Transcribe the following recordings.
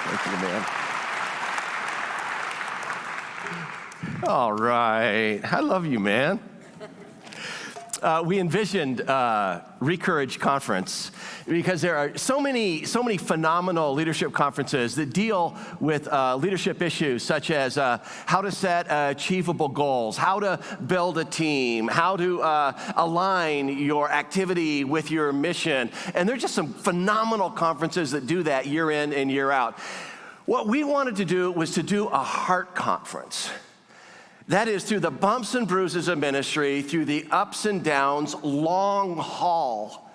Thank you, man. All right. I love you, man. We envisioned ReCourage conference because there are so many phenomenal leadership conferences that deal with leadership issues such as how to set achievable goals, how to build a team, how to align your activity with your mission. And there are just some phenomenal conferences that do that year in and year out. What we wanted to do was to do a heart conference. That is, through the bumps and bruises of ministry, through the ups and downs, long haul.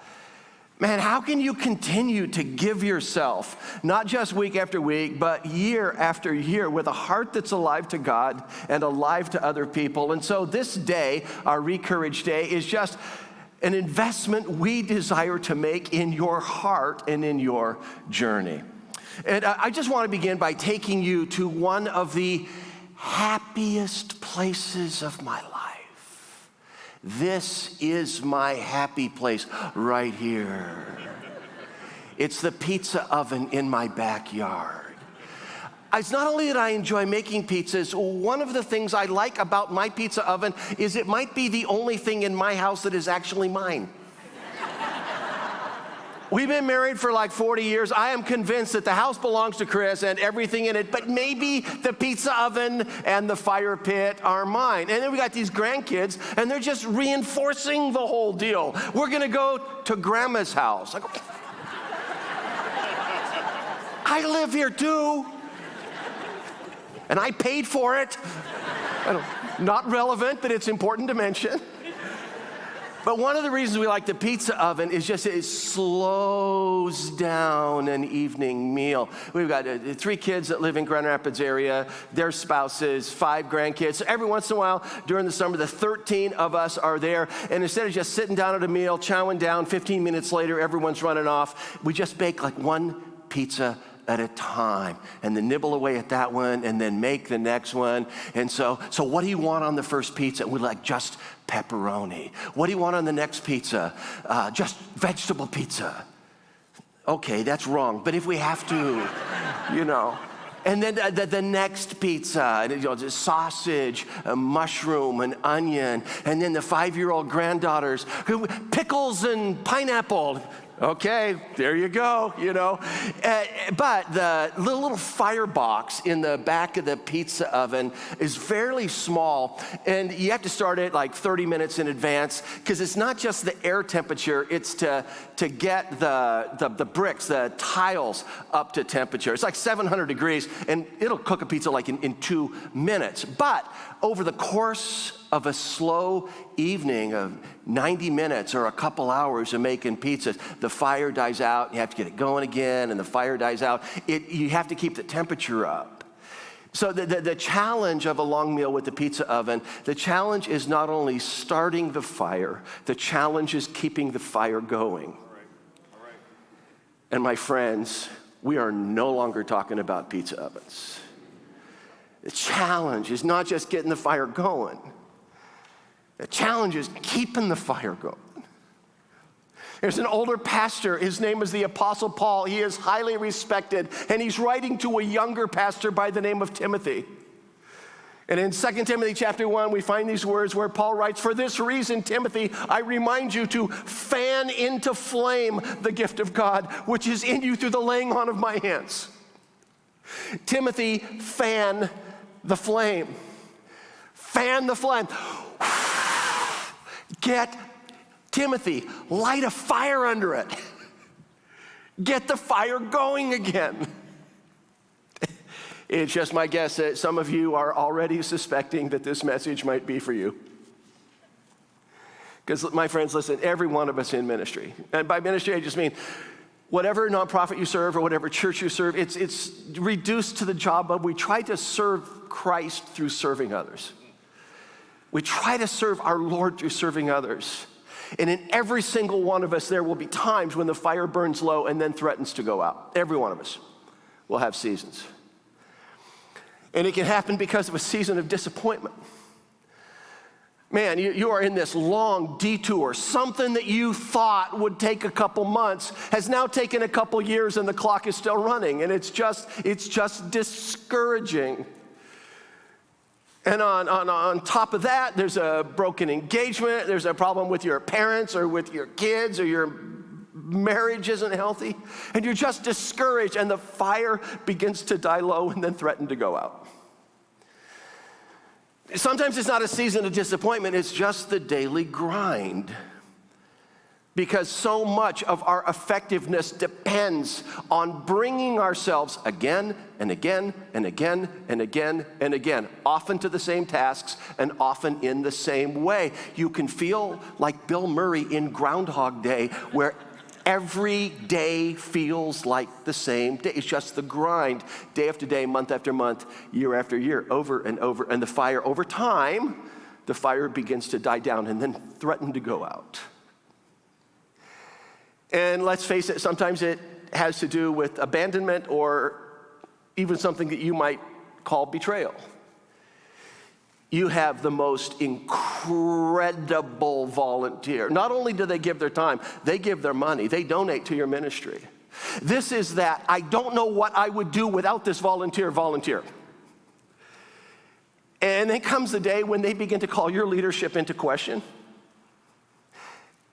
Man, how can you continue to give yourself, not just week after week, but year after year, with a heart that's alive to God and alive to other people? And so this day, our ReCourage Day, is just an investment we desire to make in your heart and in your journey. And I just want to begin by taking you to one of the happiest places of my life. This is my happy place right here. It's the pizza oven in my backyard. It's not only that I enjoy making pizzas, one of the things I like about my pizza oven is it might be the only thing in my house that is actually mine. We've been married for like 40 years. I am convinced that the house belongs to Chris and everything in it, but maybe the pizza oven and the fire pit are mine. And then we got these grandkids, and they're just reinforcing the whole deal. We're gonna go to Grandma's house. I go, I live here too, and I paid for it. Not relevant, but it's important to mention. But one of the reasons we like the pizza oven is just it slows down an evening meal. We've got 3 kids that live in Grand Rapids area, their spouses, 5 grandkids. So every once in a while during the summer, the 13 of us are there. And instead of just sitting down at a meal, chowing down, 15 minutes later, everyone's running off, we just bake like one pizza at a time, and then nibble away at that one, and then make the next one. And so what do you want on the first pizza? We're like, just pepperoni. What do you want on the next pizza? Just vegetable pizza. Okay, that's wrong, but if we have to, you know. And then the next pizza, and, just sausage, a mushroom, an onion, and then the 5-year-old granddaughters, pickles and pineapple. Okay, there you go, but the little firebox in the back of the pizza oven is fairly small, and you have to start it like 30 minutes in advance, because it's not just the air temperature, it's to get the bricks, the tiles up to temperature. It's like 700 degrees, and it'll cook a pizza like in 2 minutes. But over the course of a slow evening of 90 minutes or a couple hours of making pizzas, the fire dies out, and you have to get it going again, and the fire dies out. You have to keep the temperature up. So the challenge of a long meal with the pizza oven, the challenge is not only starting the fire, the challenge is keeping the fire going. All right. And my friends, we are no longer talking about pizza ovens. The challenge is not just getting the fire going. The challenge is keeping the fire going. There's an older pastor. His name is the Apostle Paul. He is highly respected, and he's writing to a younger pastor by the name of Timothy. And in 2 Timothy chapter 1, we find these words where Paul writes, "For this reason, Timothy, I remind you to fan into flame the gift of God, which is in you through the laying on of my hands." Timothy, fan the flame. Fan the flame. Get Timothy, light a fire under it. Get the fire going again. It's just my guess that some of you are already suspecting that this message might be for you. Because my friends, listen, every one of us in ministry, and by ministry I just mean whatever nonprofit you serve or whatever church you serve, it's reduced to the job of we try to serve Christ through serving others. We try to serve our Lord through serving others. And in every single one of us, there will be times when the fire burns low and then threatens to go out. Every one of us will have seasons. And it can happen because of a season of disappointment. Man, you are in this long detour. Something that you thought would take a couple months has now taken a couple years and the clock is still running. And it's just discouraging. And on top of that, there's a broken engagement. There's a problem with your parents or with your kids, or your marriage isn't healthy. And you're just discouraged, and the fire begins to die low and then threaten to go out. Sometimes it's not a season of disappointment, it's just the daily grind. Because so much of our effectiveness depends on bringing ourselves again and again and again and again and again, often to the same tasks and often in the same way. You can feel like Bill Murray in Groundhog Day, where every day feels like the same day. It's just the grind, day after day, month after month, year after year, over and over. And the fire, over time, the fire begins to die down and then threaten to go out. And let's face it, sometimes it has to do with abandonment or even something that you might call betrayal. You have the most incredible volunteer. Not only do they give their time, they give their money. They donate to your ministry. This is that I don't know what I would do without this volunteer. And then comes the day when they begin to call your leadership into question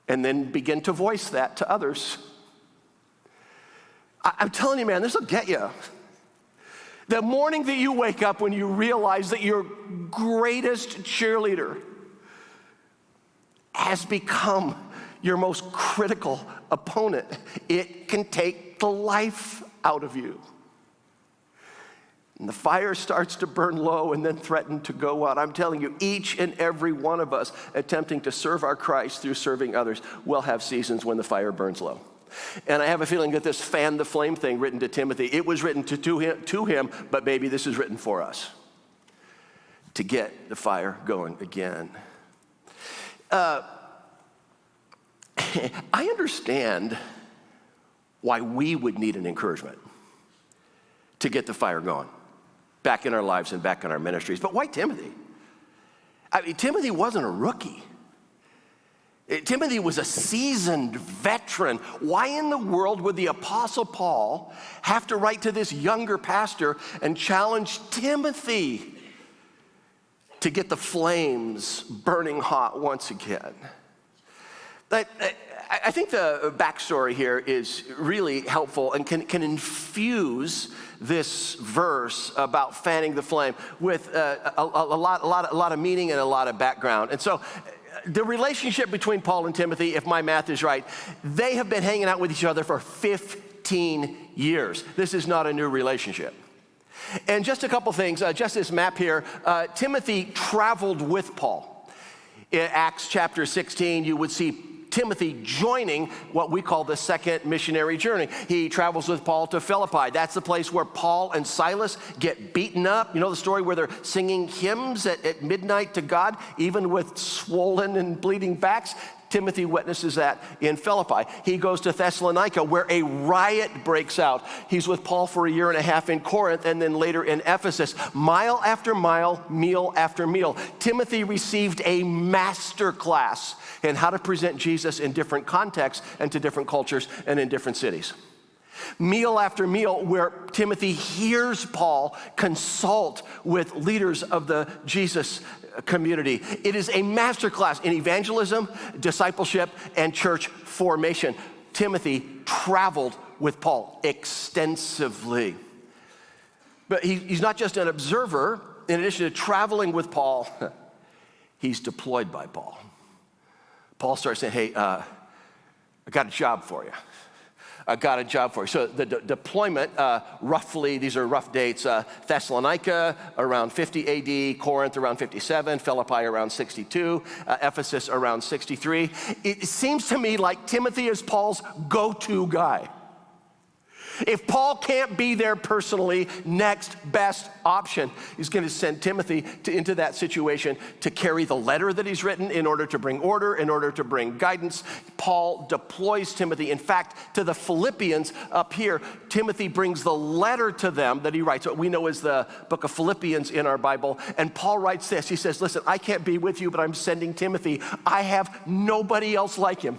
and then begin to voice that to others. I'm telling you, man, this will get you. The morning that you wake up when you realize that your greatest cheerleader has become your most critical opponent, it can take the life out of you. And the fire starts to burn low and then threaten to go out. I'm telling you, each and every one of us attempting to serve our Christ through serving others will have seasons when the fire burns low. And I have a feeling that this fan the flame thing written to Timothy, it was written to him, but maybe this is written for us to get the fire going again. I understand why we would need an encouragement to get the fire going back in our lives and back in our ministries. But why Timothy? I mean, Timothy wasn't a rookie. Timothy was a seasoned veteran. Why in the world would the Apostle Paul have to write to this younger pastor and challenge Timothy to get the flames burning hot once again? But I think the backstory here is really helpful and can infuse this verse about fanning the flame with a lot of meaning and a lot of background. And so the relationship between Paul and Timothy, if my math is right, they have been hanging out with each other for 15 years. This is not a new relationship. And just a couple things, just this map here, Timothy traveled with Paul. In Acts chapter 16, you would see Timothy joining what we call the second missionary journey. He travels with Paul to Philippi. That's the place where Paul and Silas get beaten up. You know the story where they're singing hymns at midnight to God, even with swollen and bleeding backs? Timothy witnesses that in Philippi. He goes to Thessalonica, where a riot breaks out. He's with Paul for a year and a half in Corinth, and then later in Ephesus. Mile after mile, meal after meal. Timothy received a master class in how to present Jesus in different contexts and to different cultures and in different cities. Meal after meal, where Timothy hears Paul consult with leaders of the Jesus community. It is a masterclass in evangelism, discipleship, and church formation. Timothy traveled with Paul extensively. But he's not just an observer. In addition to traveling with Paul, he's deployed by Paul. Paul starts saying, hey, I got a job for you. So the deployment, roughly, these are rough dates, Thessalonica around 50 AD, Corinth around 57, Philippi around 62, Ephesus around 63. It seems to me like Timothy is Paul's go-to guy. If Paul can't be there personally, next best option. He's going to send Timothy into that situation to carry the letter that he's written in order to bring order, in order to bring guidance. Paul deploys Timothy. In fact, to the Philippians up here, Timothy brings the letter to them that he writes, what we know as the book of Philippians in our Bible. And Paul writes this. He says, listen, I can't be with you, but I'm sending Timothy. I have nobody else like him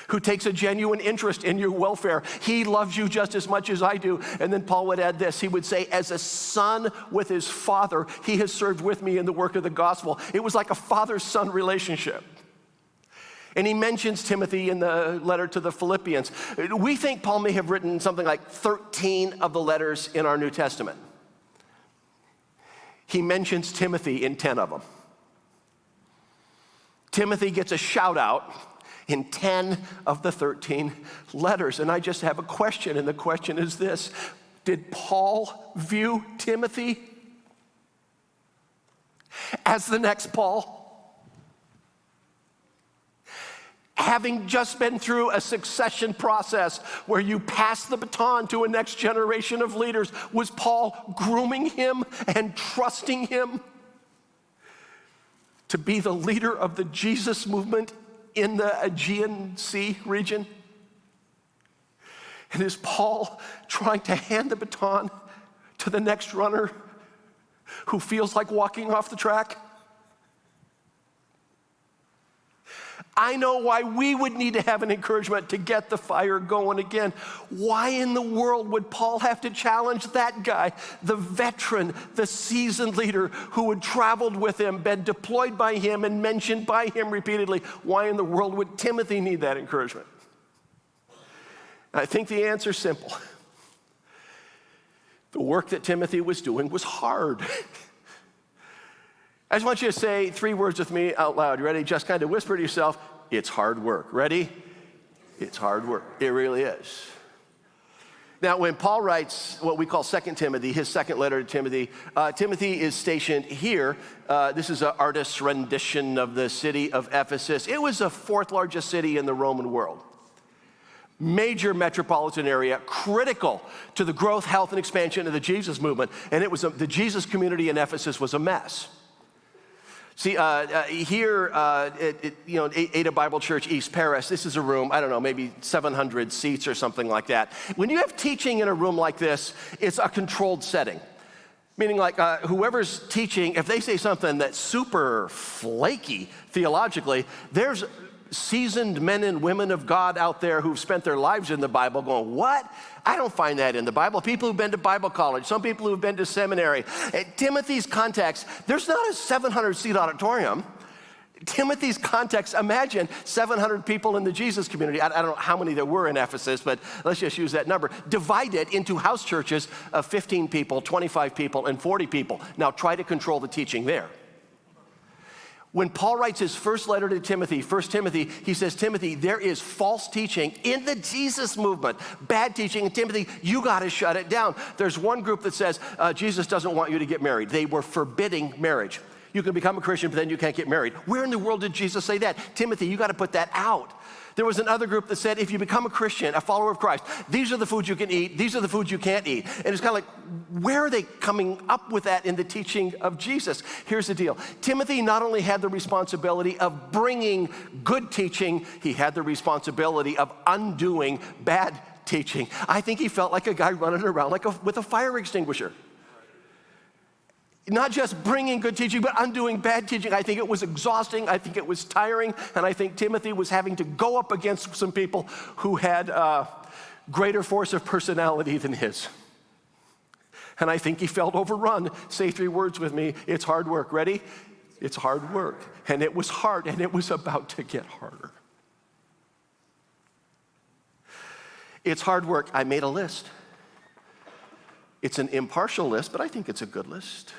who takes a genuine interest in your welfare. He loves you just as much as I do. And then Paul would add this. He would say, as a son with his father, he has served with me in the work of the gospel. It was like a father-son relationship. And he mentions Timothy in the letter to the Philippians. We think Paul may have written something like 13 of the letters in our New Testament. He mentions Timothy in 10 of them. Timothy gets a shout out in 10 of the 13 letters. And I just have a question, and the question is this. Did Paul view Timothy as the next Paul? Having just been through a succession process where you pass the baton to a next generation of leaders, was Paul grooming him and trusting him to be the leader of the Jesus movement in the Aegean Sea region? And is Paul trying to hand the baton to the next runner who feels like walking off the track? I know why we would need to have an encouragement to get the fire going again. Why in the world would Paul have to challenge that guy, the veteran, the seasoned leader who had traveled with him, been deployed by him and mentioned by him repeatedly? Why in the world would Timothy need that encouragement? I think the answer is simple. The work that Timothy was doing was hard. I just want you to say 3 words with me out loud. You ready? Just kind of whisper to yourself, it's hard work. Ready? It's hard work. It really is. Now, when Paul writes what we call 2 Timothy, his second letter to Timothy, Timothy is stationed here. This is an artist's rendition of the city of Ephesus. It was the 4th largest city in the Roman world. Major metropolitan area, critical to the growth, health, and expansion of the Jesus movement. And it was the Jesus community in Ephesus was a mess. See, here at Ada Bible Church, East Paris, this is a room, I don't know, maybe 700 seats or something like that. When you have teaching in a room like this, it's a controlled setting. Meaning like whoever's teaching, if they say something that's super flaky theologically, there's seasoned men and women of God out there who've spent their lives in the Bible going, what? I don't find that in the Bible. People who've been to Bible college, some people who've been to seminary. At Timothy's context, there's not a 700-seat auditorium. Timothy's context, imagine 700 people in the Jesus community. I don't know how many there were in Ephesus, but let's just use that number. Divided into house churches of 15 people, 25 people, and 40 people. Now try to control the teaching there. When Paul writes his first letter to Timothy, 1 Timothy, he says, Timothy, there is false teaching in the Jesus movement, bad teaching. And Timothy, you got to shut it down. There's one group that says, Jesus doesn't want you to get married. They were forbidding marriage. You can become a Christian, but then you can't get married. Where in the world did Jesus say that? Timothy, you got to put that out. There was another group that said, if you become a Christian, a follower of Christ, these are the foods you can eat, these are the foods you can't eat. And it's kind of like, where are they coming up with that in the teaching of Jesus? Here's the deal. Timothy not only had the responsibility of bringing good teaching, he had the responsibility of undoing bad teaching. I think he felt like a guy running around with a fire extinguisher. Not just bringing good teaching, but undoing bad teaching. I think it was exhausting. I think it was tiring. And I think Timothy was having to go up against some people who had greater force of personality than his. And I think he felt overrun. Say 3 words with me. It's hard work. Ready? It's hard work. And it was hard, and it was about to get harder. It's hard work. I made a list. It's an impartial list, but I think it's a good list.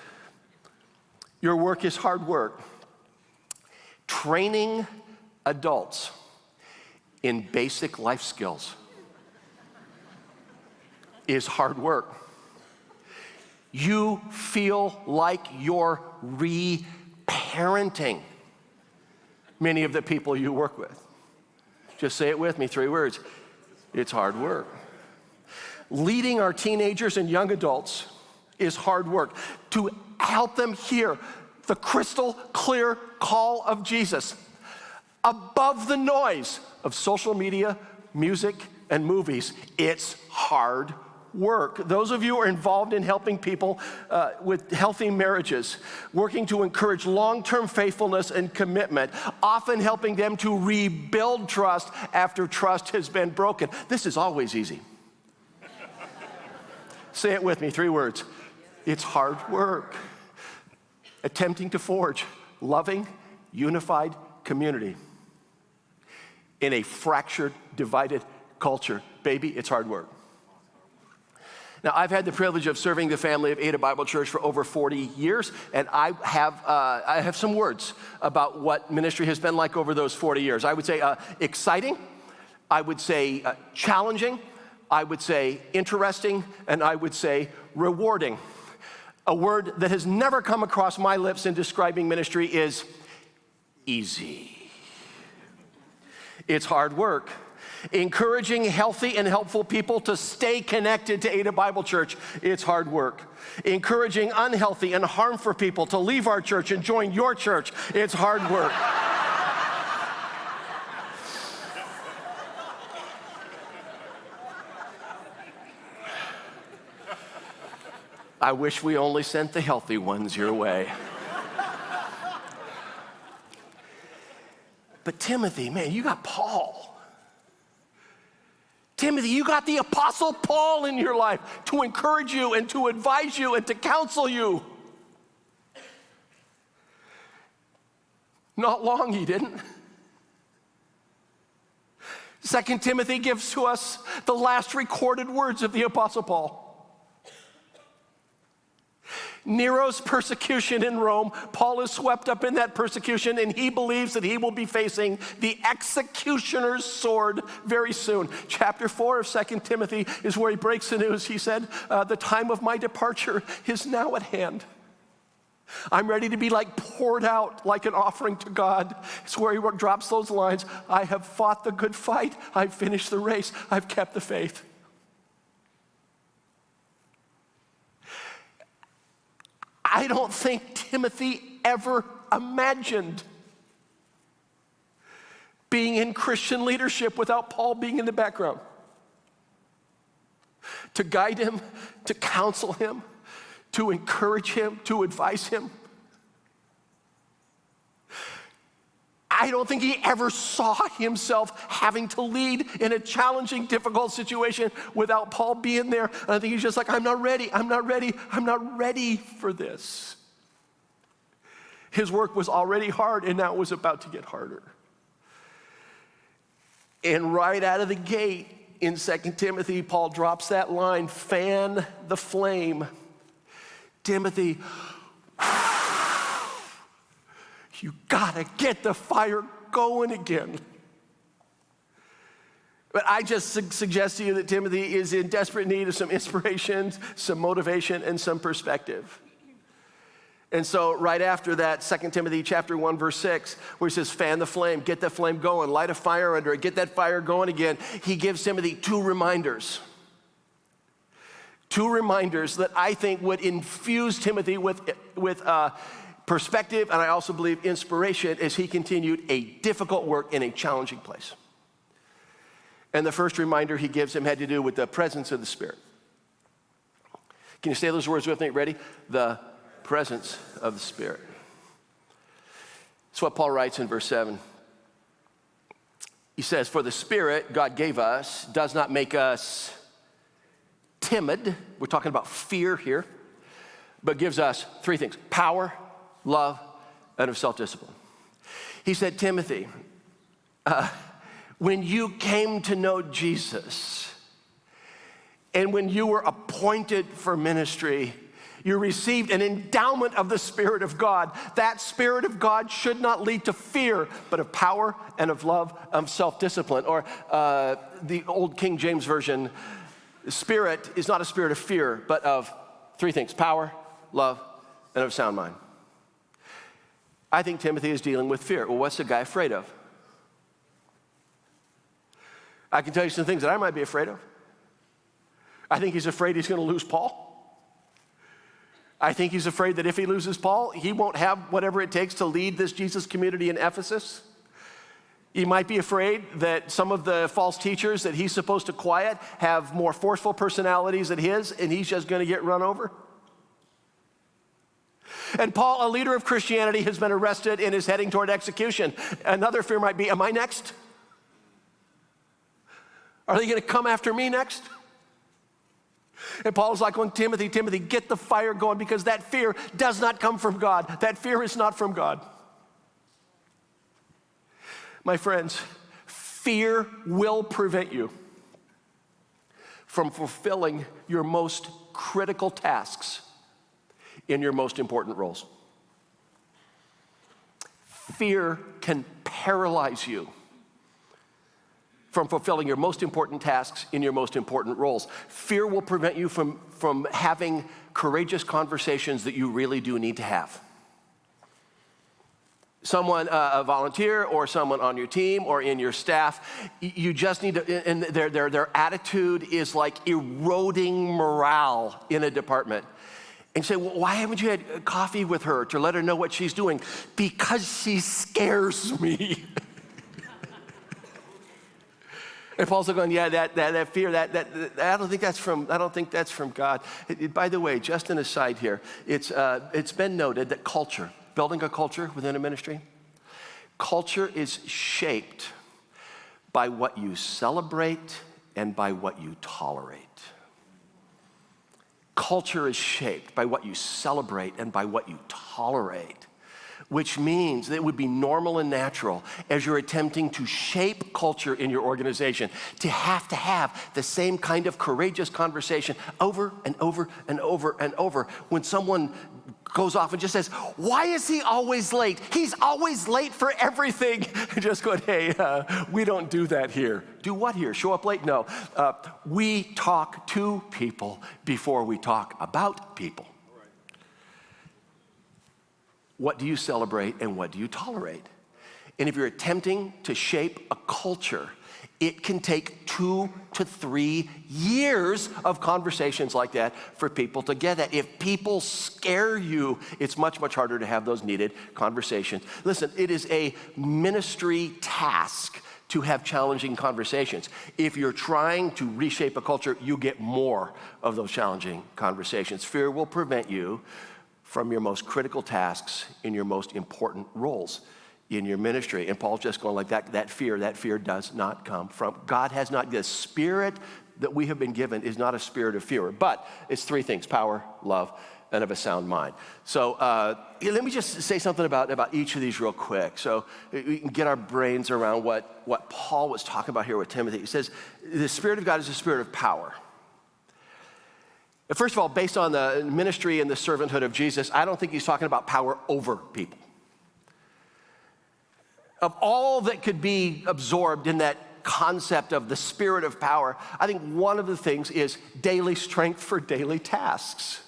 Your work is hard work. Training adults in basic life skills is hard work. You feel like you're re-parenting many of the people you work with. Just say it with me, 3 words. It's hard work. Leading our teenagers and young adults is hard work. To help them hear the crystal clear call of Jesus above the noise of social media, music, and movies, it's hard work. Those of you who are involved in helping people with healthy marriages, working to encourage long-term faithfulness and commitment, often helping them to rebuild trust after trust has been broken. This is always easy. Say it with me, 3 words. It's hard work. Attempting to forge loving, unified community in a fractured, divided culture. Baby, it's hard work. Now, I've had the privilege of serving the family of Ada Bible Church for over 40 years, and I have some words about what ministry has been like over those 40 years. I would say exciting, I would say challenging, I would say interesting, and I would say rewarding. A word that has never come across my lips in describing ministry is easy. It's hard work. Encouraging healthy and helpful people to stay connected to Ada Bible Church, it's hard work. Encouraging unhealthy and harmful people to leave our church and join your church, it's hard work. I wish we only sent the healthy ones your way. But Timothy, man, you got Paul. Timothy, you got the Apostle Paul in your life to encourage you and to advise you and to counsel you. Not long he didn't. 2 Timothy gives to us the last recorded words of the Apostle Paul. Nero's persecution in Rome, Paul is swept up in that persecution, and he believes that he will be facing the executioner's sword very soon. Chapter 4 of 2 Timothy is where he breaks the news. He said, the time of my departure is now at hand. I'm ready to be poured out like an offering to God. It's where he drops those lines. I have fought the good fight. I've finished the race. I've kept the faith. I don't think Timothy ever imagined being in Christian leadership without Paul being in the background. To guide him, to counsel him, to encourage him, to advise him. I don't think he ever saw himself having to lead in a challenging, difficult situation without Paul being there. And I think he's just I'm not ready for this. His work was already hard, and now it was about to get harder. And right out of the gate in 2 Timothy, Paul drops that line, fan the flame. Timothy, you gotta get the fire going again. But I just suggest to you that Timothy is in desperate need of some inspiration, some motivation, and some perspective. And so right after that, 2 Timothy chapter 1, verse 6, where he says, fan the flame, get that flame going, light a fire under it, get that fire going again. He gives Timothy 2 reminders. 2 reminders that I think would infuse Timothy with perspective, and I also believe inspiration as he continued a difficult work in a challenging place. And the first reminder he gives him had to do with the presence of the Spirit. Can you say those words with me? Ready? The presence of the Spirit. That's what Paul writes in verse 7. He says, for the Spirit God gave us does not make us timid. We're talking about fear here. But gives us 3 things: power, love, and of self-discipline. He said, Timothy, when you came to know Jesus and when you were appointed for ministry, you received an endowment of the Spirit of God. That Spirit of God should not lead to fear, but of power and of love, of self-discipline. Or the old King James Version, Spirit is not a spirit of fear, but of 3 things: power, love, and of sound mind. I think Timothy is dealing with fear. Well, what's the guy afraid of? I can tell you some things that I might be afraid of. I think he's afraid he's going to lose Paul. I think he's afraid that if he loses Paul, he won't have whatever it takes to lead this Jesus community in Ephesus. He might be afraid that some of the false teachers that he's supposed to quiet have more forceful personalities than his, and he's just going to get run over. And Paul, a leader of Christianity, has been arrested and is heading toward execution. Another fear might be, am I next? Are they going to come after me next? And Paul's like, going, Timothy, get the fire going, because that fear does not come from God. That fear is not from God. My friends, fear will prevent you from fulfilling your most critical tasks in your most important roles. Fear can paralyze you from fulfilling your most important tasks in your most important roles. Fear will prevent you from having courageous conversations that you really do need to have. Someone, a volunteer or someone on your team or in your staff, you just need to, and their attitude is like eroding morale in a department. And say, well, why haven't you had coffee with her to let her know what she's doing? Because she scares me. And Paul's going, yeah, that fear, I don't think that's from God. By the way, just an aside here, it's been noted that culture, building a culture within a ministry, culture is shaped by what you celebrate and by what you tolerate. Culture is shaped by what you celebrate and by what you tolerate, which means that it would be normal and natural as you're attempting to shape culture in your organization to have the same kind of courageous conversation over and over and over and over. When someone goes off and just says, why is he always late? He's always late for everything. Just going, hey, we don't do that here. Do what here? Show up late? No. We talk to people before we talk about people. What do you celebrate and what do you tolerate? And if you're attempting to shape a culture, it can take 2 to 3 years of conversations like that for people to get that. If people scare you, it's much, much harder to have those needed conversations. Listen, it is a ministry task to have challenging conversations. If you're trying to reshape a culture, you get more of those challenging conversations. Fear will prevent you from your most critical tasks in your most important roles in your ministry. And Paul's just going like that fear does not come from God. Has not, the spirit that we have been given is not a spirit of fear, but it's 3 things: power, love, and of a sound mind. So let me just say something about each of these real quick so we can get our brains around what Paul was talking about here with Timothy. He says the Spirit of God is a spirit of power. First of all, based on the ministry and the servanthood of Jesus, I don't think he's talking about power over people. Of all that could be absorbed in that concept of the spirit of power, I think one of the things is daily strength for daily tasks.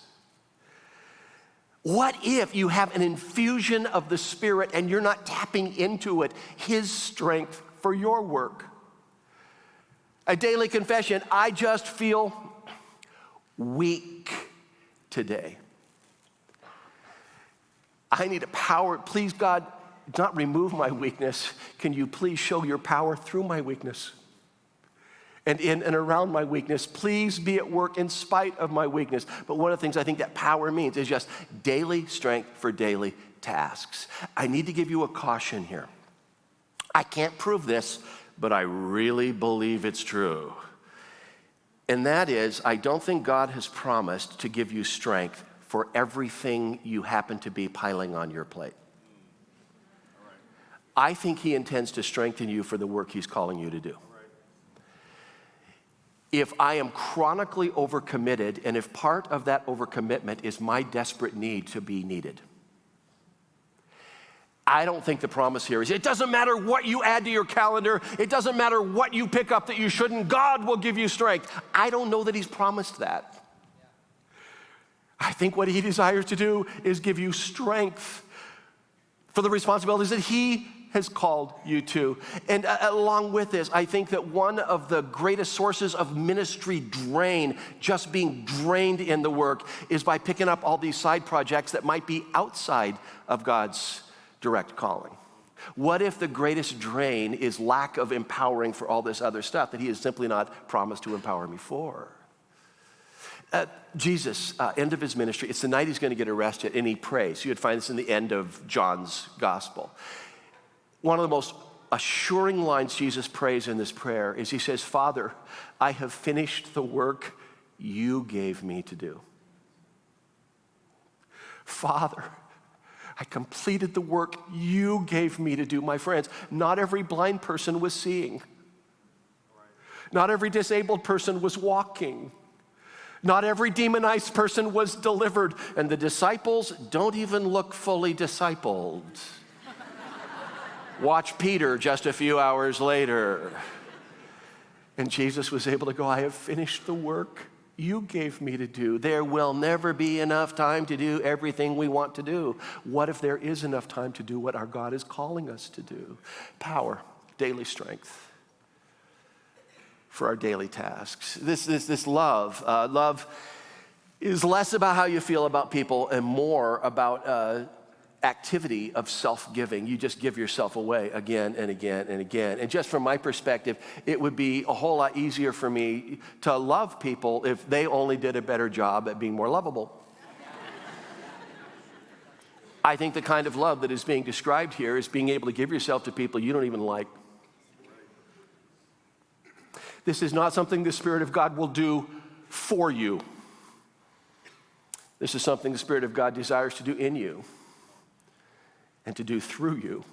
What if you have an infusion of the Spirit and you're not tapping into it, His strength for your work? A daily confession: I just feel weak today. I need a power. Please, God, not remove my weakness. Can you please show your power through my weakness and in and around my weakness? Please be at work in spite of my weakness. But one of the things I think that power means is just daily strength for daily tasks. I need to give you a caution here. I can't prove this, but I really believe it's true. And that is, I don't think God has promised to give you strength for everything you happen to be piling on your plate. I think He intends to strengthen you for the work He's calling you to do. If I am chronically overcommitted, and if part of that overcommitment is my desperate need to be needed, I don't think the promise here is, it doesn't matter what you add to your calendar, it doesn't matter what you pick up that you shouldn't, God will give you strength. I don't know that He's promised that. I think what He desires to do is give you strength for the responsibilities that He has called you to. And along with this, I think that one of the greatest sources of ministry drain, just being drained in the work, is by picking up all these side projects that might be outside of God's direct calling. What if the greatest drain is lack of empowering for all this other stuff that he has simply not promised to empower me for? Jesus, end of his ministry, it's the night he's going to get arrested, and he prays. You would find this in the end of John's gospel. One of the most assuring lines Jesus prays in this prayer is he says, Father, I have finished the work you gave me to do. Father, I completed the work you gave me to do. My friends, not every blind person was seeing. Not every disabled person was walking. Not every demonized person was delivered. And the disciples don't even look fully discipled. Watch Peter just a few hours later. And Jesus was able to go, I have finished the work you gave me to do. There will never be enough time to do everything we want to do. What if there is enough time to do what our God is calling us to do? Power, daily strength for our daily tasks. This love. Love is less about how you feel about people and more about activity of self-giving. You just give yourself away again and again and again. And just from my perspective, it would be a whole lot easier for me to love people if they only did a better job at being more lovable. I think the kind of love that is being described here is being able to give yourself to people you don't even like. This is not something the Spirit of God will do for you. This is something the Spirit of God desires to do in you and to do through you.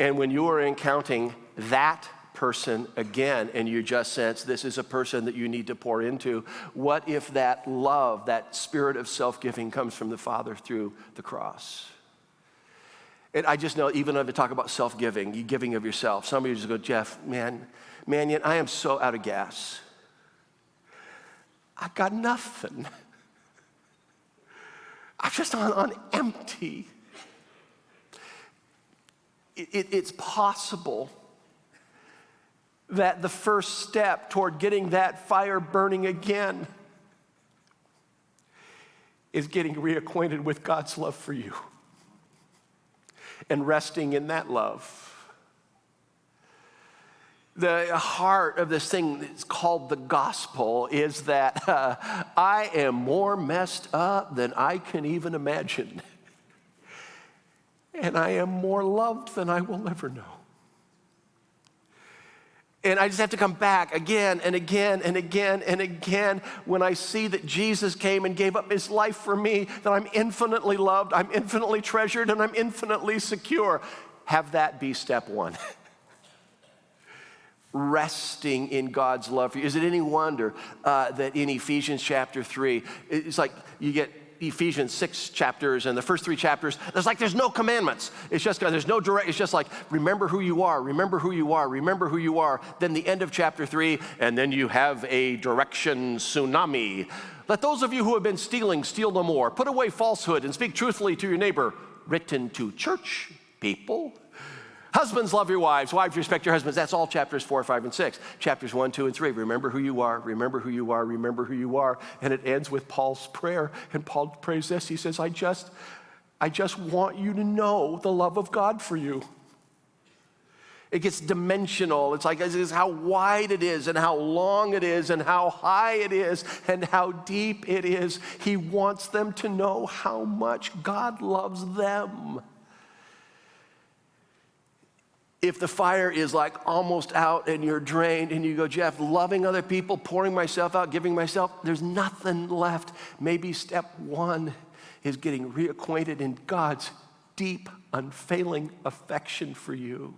And when you are encountering that person again and you just sense this is a person that you need to pour into, what if that love, that spirit of self-giving comes from the Father through the cross? And I just know, even when I talk about self-giving, you giving of yourself, some of you just go, Jeff, Manion, I am so out of gas. I got nothing. I'm just on empty. It's possible that the first step toward getting that fire burning again is getting reacquainted with God's love for you and resting in that love. The heart of this thing that's called the gospel is that I am more messed up than I can even imagine. And I am more loved than I will ever know. And I just have to come back again and again and again and again when I see that Jesus came and gave up his life for me, that I'm infinitely loved, I'm infinitely treasured, and I'm infinitely secure. Have that be step one. Resting in God's love for you. Is it any wonder that in Ephesians chapter 3, it's like you get Ephesians 6 chapters and the first 3 chapters, there's no commandments. It's just, there's no direct, it's just like, remember who you are, remember who you are, remember who you are. Then the end of chapter 3, and then you have a direction tsunami. Let those of you who have been stealing, steal no more. Put away falsehood and speak truthfully to your neighbor. Written to church people. Husbands, love your wives. Wives, respect your husbands. That's all chapters 4, 5, and 6. Chapters 1, 2, and 3. Remember who you are, remember who you are, remember who you are. And it ends with Paul's prayer. And Paul prays this. He says, I just want you to know the love of God for you. It gets dimensional. It's like this is how wide it is and how long it is and how high it is and how deep it is. He wants them to know how much God loves them. If the fire is like almost out and you're drained and you go, Jeff, loving other people, pouring myself out, giving myself, there's nothing left. Maybe step 1 is getting reacquainted in God's deep, unfailing affection for you.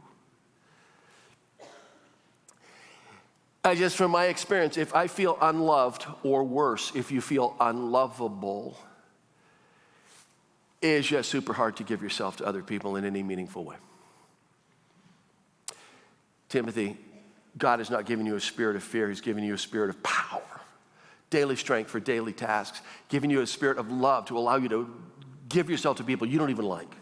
Just from my experience, if I feel unloved, or worse, if you feel unlovable, it's just super hard to give yourself to other people in any meaningful way. Timothy, God has not given you a spirit of fear. He's given you a spirit of power, daily strength for daily tasks, giving you a spirit of love to allow you to give yourself to people you don't even like.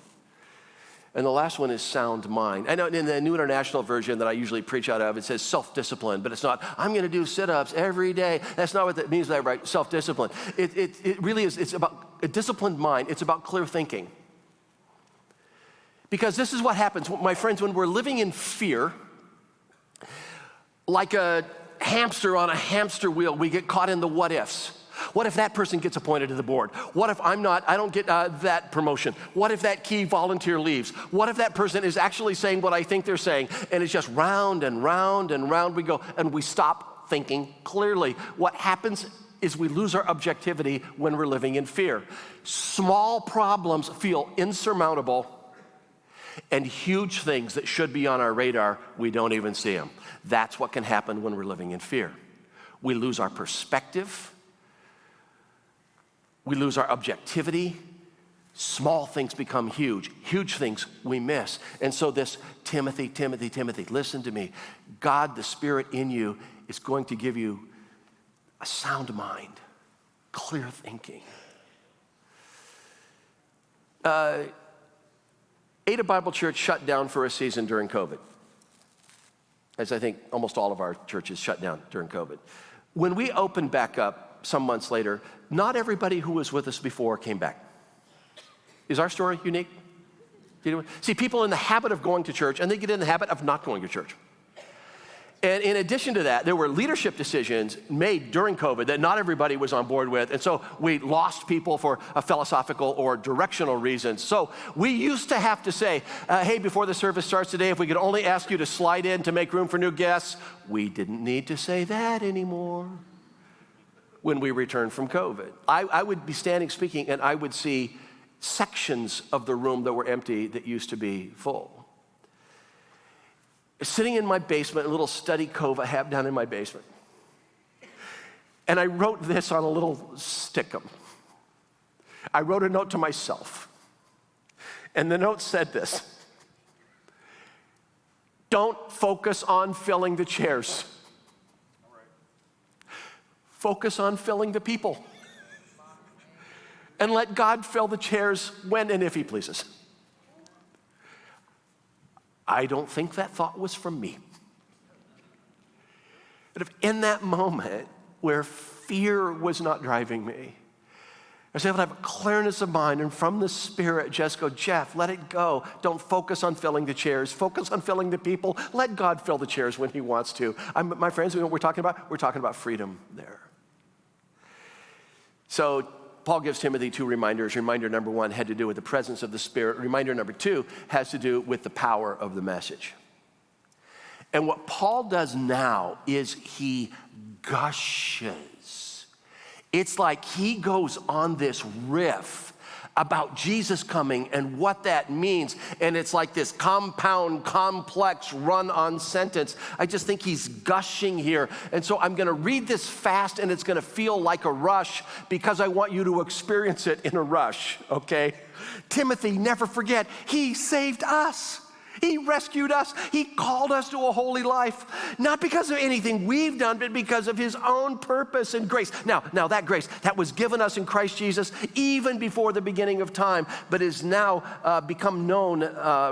And the last one is sound mind. I know in the New International Version that I usually preach out of, it says self-discipline, but it's not, I'm going to do sit-ups every day. That's not what that means, right? Self-discipline. It really is, it's about a disciplined mind. It's about clear thinking. Because this is what happens, my friends, when we're living in fear, like a hamster on a hamster wheel, we get caught in the what ifs. What if that person gets appointed to the board? What if I don't get that promotion? What if that key volunteer leaves? What if that person is actually saying what I think they're saying? And it's just round and round and round we go, and we stop thinking clearly. What happens is we lose our objectivity when we're living in fear. Small problems feel insurmountable, and huge things that should be on our radar, we don't even see them. That's what can happen when we're living in fear. We lose our perspective. We lose our objectivity. Small things become huge. Huge things we miss. And so this Timothy, listen to me. God, the Spirit in you, is going to give you a sound mind, clear thinking. Ada Bible Church shut down for a season during COVID, as I think almost all of our churches shut down during COVID. When we opened back up some months later, not everybody who was with us before came back. Is our story unique? See, people in the habit of going to church, and they get in the habit of not going to church. And in addition to that, there were leadership decisions made during COVID that not everybody was on board with. And so we lost people for a philosophical or directional reasons. So we used to have to say, hey, before the service starts today, if we could only ask you to slide in to make room for new guests. We didn't need to say that anymore when we returned from COVID. I would be standing speaking, and I would see sections of the room that were empty that used to be full. Sitting in my basement, a little study cove I have down in my basement. And I wrote this on a little stickum. I wrote a note to myself. And the note said this: don't focus on filling the chairs. Focus on filling the people. And let God fill the chairs when and if He pleases. I don't think that thought was from me. But if in that moment where fear was not driving me, I was able to have a clearness of mind and from the Spirit just go, Jeff, let it go. Don't focus on filling the chairs. Focus on filling the people. Let God fill the chairs when He wants to. My friends, you know what we're talking about? We're talking about freedom there. So Paul gives Timothy two reminders. Reminder number one had to do with the presence of the Spirit. Reminder number two has to do with the power of the message. And what Paul does now is he gushes. It's like he goes on this riff about Jesus coming and what that means. And it's like this compound, complex, run-on sentence. I just think he's gushing here. And so I'm going to read this fast, and it's going to feel like a rush because I want you to experience it in a rush, okay? Timothy, never forget, He saved us. He rescued us. He called us to a holy life, not because of anything we've done, but because of His own purpose and grace. Now that grace, that was given us in Christ Jesus even before the beginning of time, but is now become known,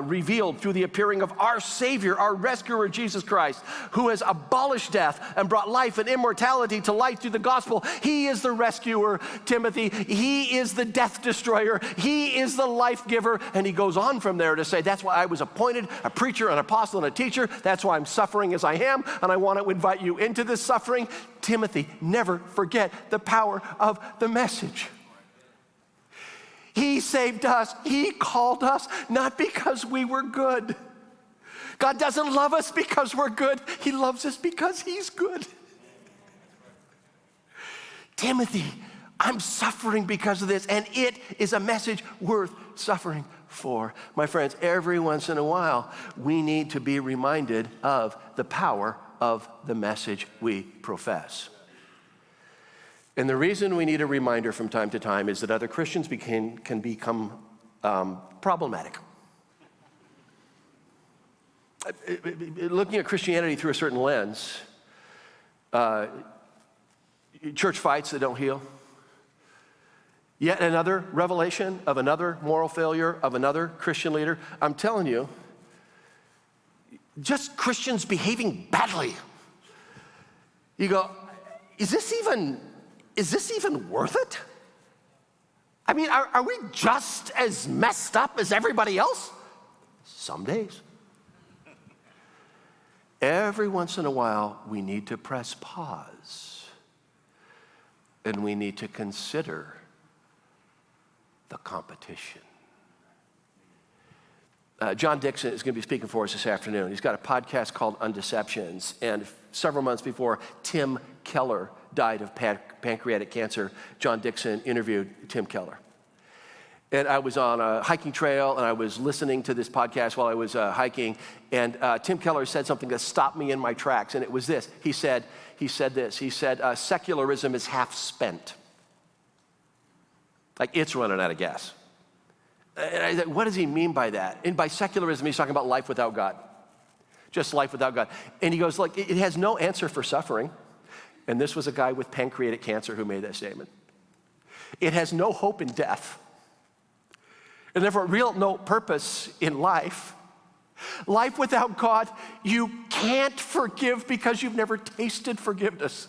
revealed through the appearing of our Savior, our rescuer, Jesus Christ, who has abolished death and brought life and immortality to light through the gospel. He is the rescuer, Timothy. He is the death destroyer. He is the life giver. And he goes on from there to say, that's why I was appointed a preacher, an apostle, and a teacher. That's why I'm suffering as I am, and I want to invite you into this suffering. Timothy, never forget the power of the message. He saved us. He called us, not because we were good. God doesn't love us because we're good. He loves us because He's good. Timothy, I'm suffering because of this, and it is a message worth suffering for. My friends, every once in a while, we need to be reminded of the power of the message we profess. And the reason we need a reminder from time to time is that other Christians can become problematic. Looking at Christianity through a certain lens, church fights that don't heal, Yet another revelation of another moral failure of another Christian leader. I'm telling you, just Christians behaving badly. You go, is this even worth it? I mean, are we just as messed up as everybody else? Some days. Every once in a while, we need to press pause, and we need to consider the competition. John Dixon is going to be speaking for us this afternoon. He's got a podcast called Undeceptions, and several months before Tim Keller died of pancreatic cancer, John Dixon interviewed Tim Keller. And I was on a hiking trail, and I was listening to this podcast while I was hiking, and Tim Keller said something that stopped me in my tracks, and it was this. He said, secularism is half spent. Like, it's running out of gas. And I thought, what does he mean by that? And by secularism, he's talking about life without God. Just life without God. And he goes, look, it has no answer for suffering. And this was a guy with pancreatic cancer who made that statement. It has no hope in death. And therefore, no purpose in life. Life without God, you can't forgive because you've never tasted forgiveness.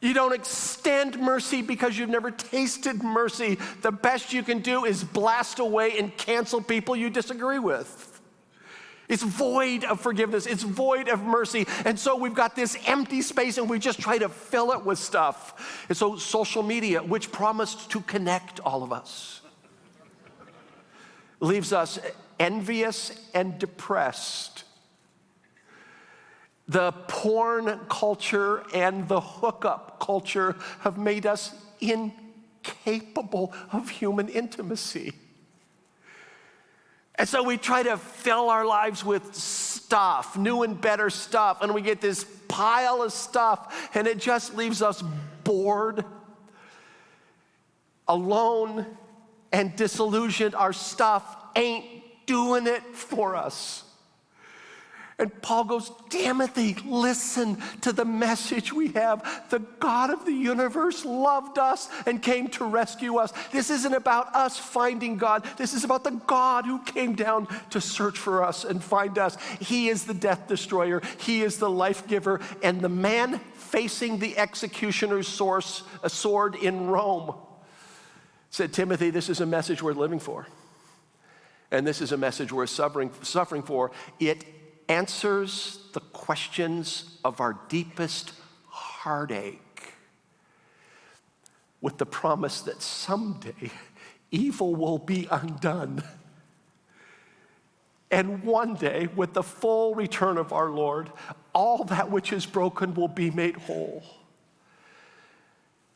You don't extend mercy because you've never tasted mercy. The best you can do is blast away and cancel people you disagree with. It's void of forgiveness. It's void of mercy. And so we've got this empty space, and we just try to fill it with stuff. And so social media, which promised to connect all of us, leaves us envious and depressed. The porn culture and the hookup culture have made us incapable of human intimacy. And so we try to fill our lives with stuff, new and better stuff, and we get this pile of stuff, and it just leaves us bored, alone, and disillusioned. Our stuff ain't doing it for us. And Paul goes, Timothy, listen to the message we have. The God of the universe loved us and came to rescue us. This isn't about us finding God. This is about the God who came down to search for us and find us. He is the death destroyer. He is the life giver. And the man facing the executioner's sword in Rome said, Timothy, this is a message worth living for. And this is a message we're suffering for. It answers the questions of our deepest heartache with the promise that someday evil will be undone. And one day, with the full return of our Lord, all that which is broken will be made whole.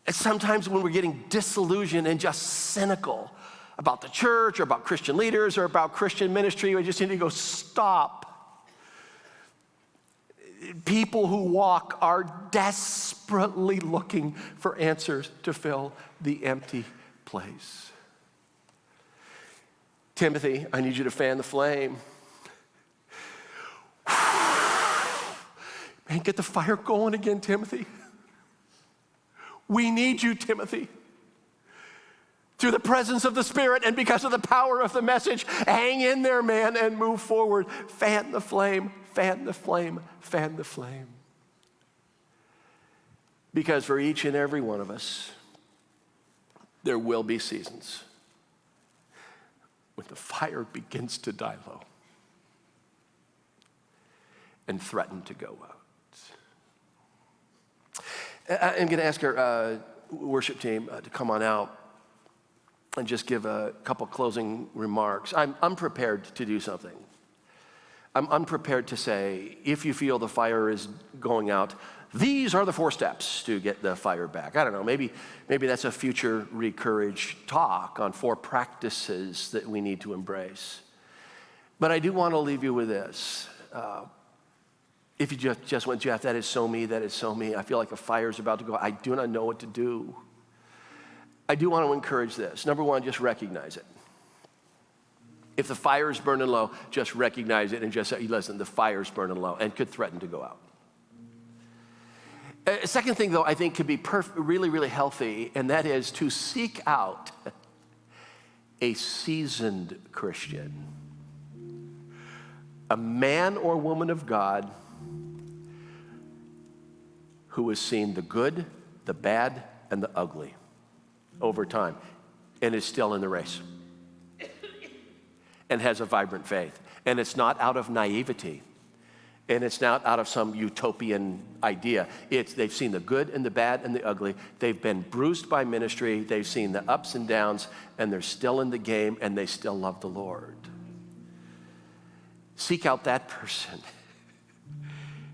And sometimes when we're getting disillusioned and just cynical about the church or about Christian leaders or about Christian ministry, we just need to go, stop. People who walk are desperately looking for answers to fill the empty place. Timothy, I need you to fan the flame. Man, get the fire going again, Timothy. We need you, Timothy. Through the presence of the Spirit and because of the power of the message, hang in there, man, and move forward. Fan the flame, fan the flame, fan the flame. Because for each and every one of us, there will be seasons when the fire begins to die low and threaten to go out. I'm going to ask our worship team to come on out and just give a couple closing remarks. I'm unprepared to do something. I'm unprepared to say, if you feel the fire is going out, these are the 4 steps to get the fire back. I don't know, maybe that's a future ReCourage talk on 4 practices that we need to embrace. But I do want to leave you with this. If you just went, Jeff, that is so me, that is so me. I feel like a fire is about to go. I do not know what to do. I do want to encourage this. Number 1, just recognize it. If the fire is burning low, just recognize it and just say, listen, the fire is burning low and could threaten to go out. Second thing, though, I think could be really, really healthy, and that is to seek out a seasoned Christian, a man or woman of God who has seen the good, the bad, and the ugly over time and is still in the race and has a vibrant faith. And it's not out of naivety. And it's not out of some utopian idea. They've seen the good and the bad and the ugly. They've been bruised by ministry. They've seen the ups and downs, and they're still in the game, and they still love the Lord. Seek out that person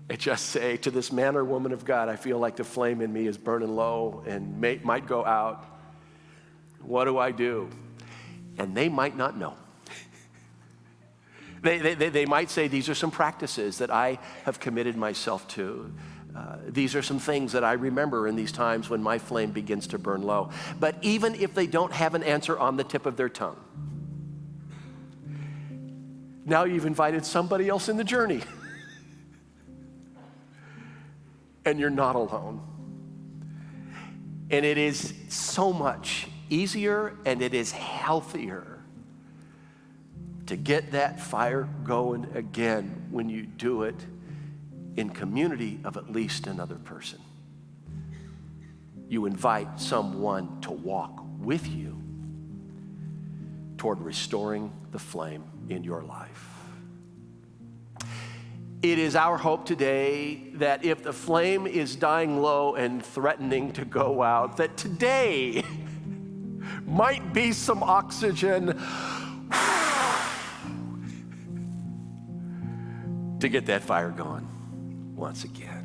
and just say to this man or woman of God, I feel like the flame in me is burning low and might go out. What do I do? And they might not know. They might say, these are some practices that I have committed myself to. These are some things that I remember in these times when my flame begins to burn low. But even if they don't have an answer on the tip of their tongue, now you've invited somebody else in the journey. And you're not alone. And it is so much easier and it is healthier to get that fire going again when you do it in community of at least another person. You invite someone to walk with you toward restoring the flame in your life. It is our hope today that if the flame is dying low and threatening to go out, that today might be some oxygen to get that fire going once again.